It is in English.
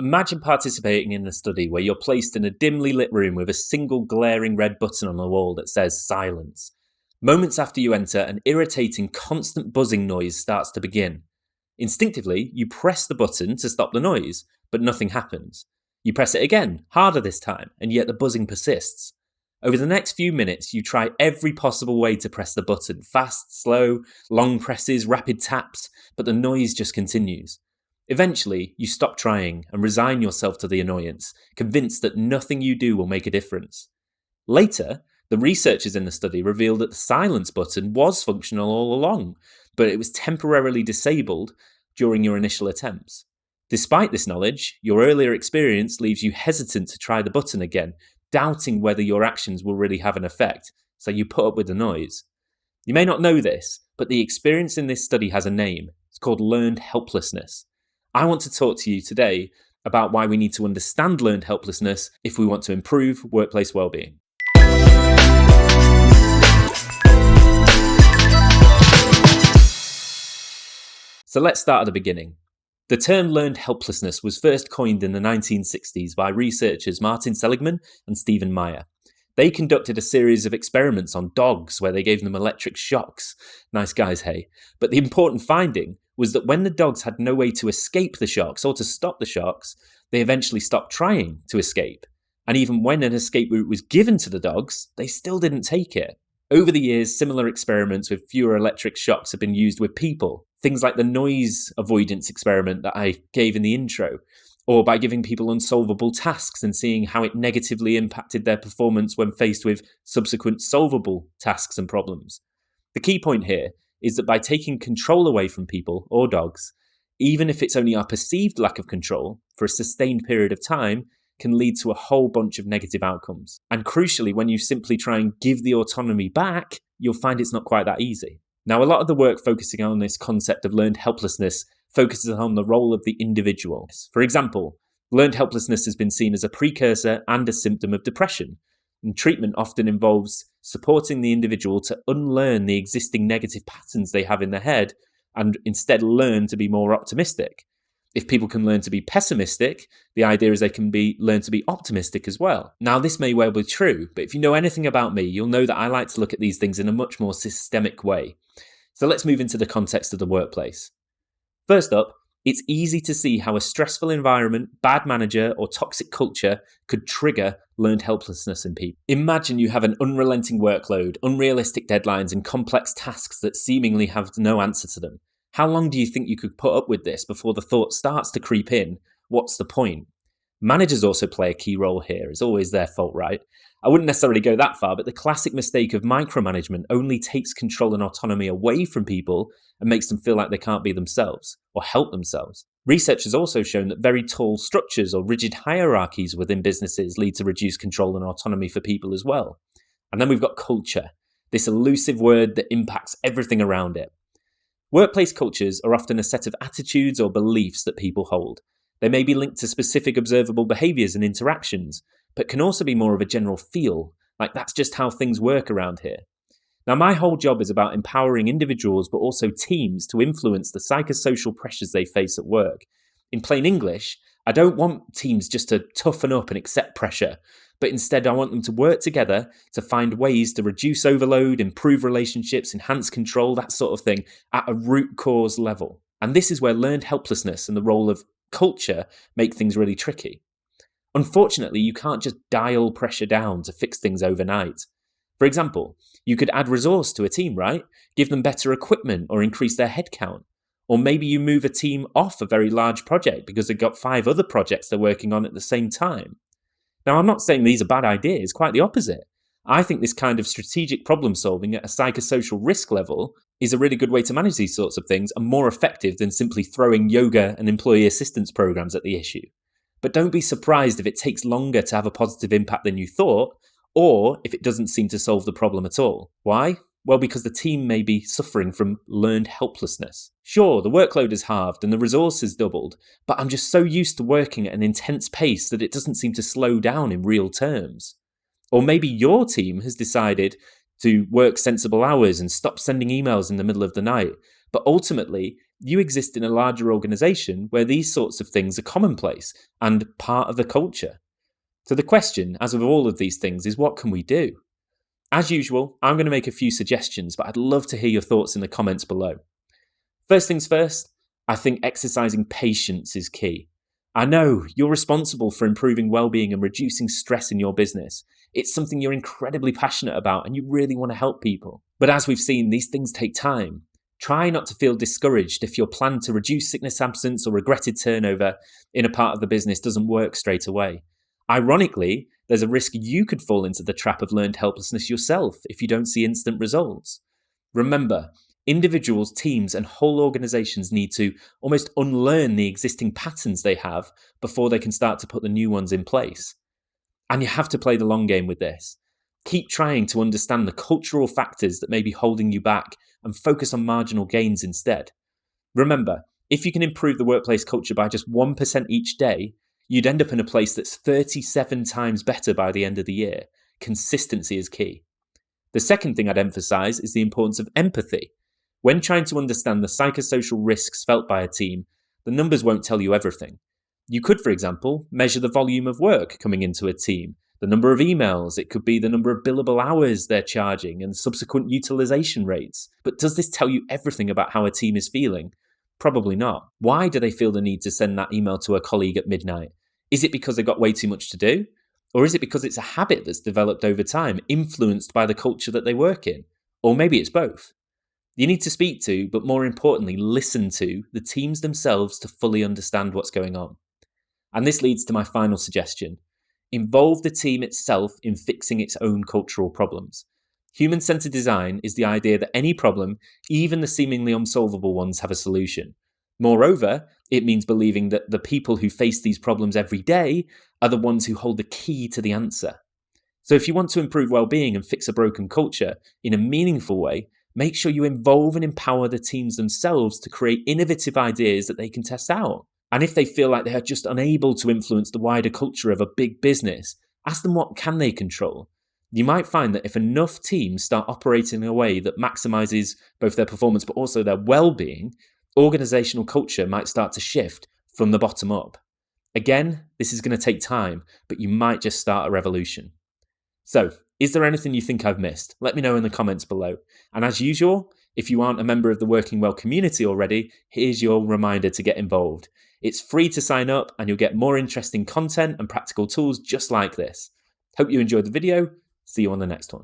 Imagine participating in a study where you're placed in a dimly lit room with a single glaring red button on the wall that says silence. Moments after you enter, an irritating, constant buzzing noise starts to begin. Instinctively, you press the button to stop the noise, but nothing happens. You press it again, harder this time, and yet the buzzing persists. Over the next few minutes, you try every possible way to press the button, fast, slow, long presses, rapid taps, but the noise just continues. Eventually, you stop trying and resign yourself to the annoyance, convinced that nothing you do will make a difference. Later, the researchers in the study revealed that the silence button was functional all along, but it was temporarily disabled during your initial attempts. Despite this knowledge, your earlier experience leaves you hesitant to try the button again, doubting whether your actions will really have an effect, so you put up with the noise. You may not know this, but the experience in this study has a name. It's called learned helplessness. I want to talk to you today about why we need to understand learned helplessness if we want to improve workplace well-being. So let's start at the beginning. The term learned helplessness was first coined in the 1960s by researchers Martin Seligman and Stephen Meyer. They conducted a series of experiments on dogs where they gave them electric shocks. Nice guys, hey. But the important finding was that when the dogs had no way to escape the shocks or to stop the shocks, they eventually stopped trying to escape. And even when an escape route was given to the dogs, they still didn't take it. Over the years, similar experiments with fewer electric shocks have been used with people. Things like the noise avoidance experiment that I gave in the intro, or by giving people unsolvable tasks and seeing how it negatively impacted their performance when faced with subsequent solvable tasks and problems. The key point here is that by taking control away from people or dogs, even if it's only our perceived lack of control for a sustained period of time, can lead to a whole bunch of negative outcomes. And crucially, when you simply try and give the autonomy back, you'll find it's not quite that easy. Now, a lot of the work focusing on this concept of learned helplessness focuses on the role of the individual. For example, learned helplessness has been seen as a precursor and a symptom of depression, and treatment often involves supporting the individual to unlearn the existing negative patterns they have in their head and instead learn to be more optimistic. If people can learn to be pessimistic, the idea is they can learn to be optimistic as well. Now, this may well be true, but if you know anything about me, you'll know that I like to look at these things in a much more systemic way. So let's move into the context of the workplace. First up, it's easy to see how a stressful environment, bad manager, or toxic culture could trigger learned helplessness in people. Imagine you have an unrelenting workload, unrealistic deadlines, and complex tasks that seemingly have no answer to them. How long do you think you could put up with this before the thought starts to creep in? What's the point? Managers also play a key role here. It's always their fault, right? I wouldn't necessarily go that far, but the classic mistake of micromanagement only takes control and autonomy away from people and makes them feel like they can't be themselves or help themselves. Research has also shown that very tall structures or rigid hierarchies within businesses lead to reduced control and autonomy for people as well. And then we've got culture, this elusive word that impacts everything around it. Workplace cultures are often a set of attitudes or beliefs that people hold. They may be linked to specific observable behaviours and interactions, but can also be more of a general feel, like that's just how things work around here. Now, my whole job is about empowering individuals, but also teams to influence the psychosocial pressures they face at work. In plain English, I don't want teams just to toughen up and accept pressure, but instead I want them to work together to find ways to reduce overload, improve relationships, enhance control, that sort of thing, at a root cause level. And this is where learned helplessness and the role of culture make things really tricky. Unfortunately, you can't just dial pressure down to fix things overnight. For example, you could add resource to a team, right? Give them better equipment or increase their headcount. Or maybe you move a team off a very large project because they've got 5 other projects they're working on at the same time. Now, I'm not saying these are bad ideas, quite the opposite. I think this kind of strategic problem solving at a psychosocial risk level is a really good way to manage these sorts of things and more effective than simply throwing yoga and employee assistance programs at the issue. But don't be surprised if it takes longer to have a positive impact than you thought, or if it doesn't seem to solve the problem at all. Why? Well, because the team may be suffering from learned helplessness. Sure, the workload is halved and the resources doubled, but I'm just so used to working at an intense pace that it doesn't seem to slow down in real terms. Or maybe your team has decided to work sensible hours and stop sending emails in the middle of the night, but ultimately, You exist in a larger organisation where these sorts of things are commonplace and part of the culture. So the question, as with all of these things, is what can we do? As usual, I'm going to make a few suggestions, but I'd love to hear your thoughts in the comments below. First things first, I think exercising patience is key. I know you're responsible for improving well-being and reducing stress in your business. It's something you're incredibly passionate about and you really want to help people. But as we've seen, these things take time. Try not to feel discouraged if your plan to reduce sickness absence or regretted turnover in a part of the business doesn't work straight away. Ironically, there's a risk you could fall into the trap of learned helplessness yourself if you don't see instant results. Remember, individuals, teams, and whole organizations need to almost unlearn the existing patterns they have before they can start to put the new ones in place. And you have to play the long game with this. Keep trying to understand the cultural factors that may be holding you back and focus on marginal gains instead. Remember, if you can improve the workplace culture by just 1% each day, you'd end up in a place that's 37 times better by the end of the year. Consistency is key. The second thing I'd emphasize is the importance of empathy. When trying to understand the psychosocial risks felt by a team, the numbers won't tell you everything. You could, for example, measure the volume of work coming into a team, the number of emails, it could be the number of billable hours they're charging and subsequent utilization rates. But does this tell you everything about how a team is feeling? Probably not. Why do they feel the need to send that email to a colleague at midnight? Is it because they've got way too much to do? Or is it because it's a habit that's developed over time, influenced by the culture that they work in? Or maybe it's both. You need to speak to, but more importantly, listen to the teams themselves to fully understand what's going on. And this leads to my final suggestion. Involve the team itself in fixing its own cultural problems. Human-centered design is the idea that any problem, even the seemingly unsolvable ones, have a solution. Moreover, it means believing that the people who face these problems every day are the ones who hold the key to the answer. So if you want to improve well-being and fix a broken culture in a meaningful way, make sure you involve and empower the teams themselves to create innovative ideas that they can test out. And if they feel like they are just unable to influence the wider culture of a big business, ask them what can they control. You might find that if enough teams start operating in a way that maximizes both their performance but also their well-being, organizational culture might start to shift from the bottom up. Again, this is going to take time, but you might just start a revolution. So, is there anything you think I've missed? Let me know in the comments below. And as usual, if you aren't a member of the Working Well community already, here's your reminder to get involved. It's free to sign up and you'll get more interesting content and practical tools just like this. Hope you enjoyed the video. See you on the next one.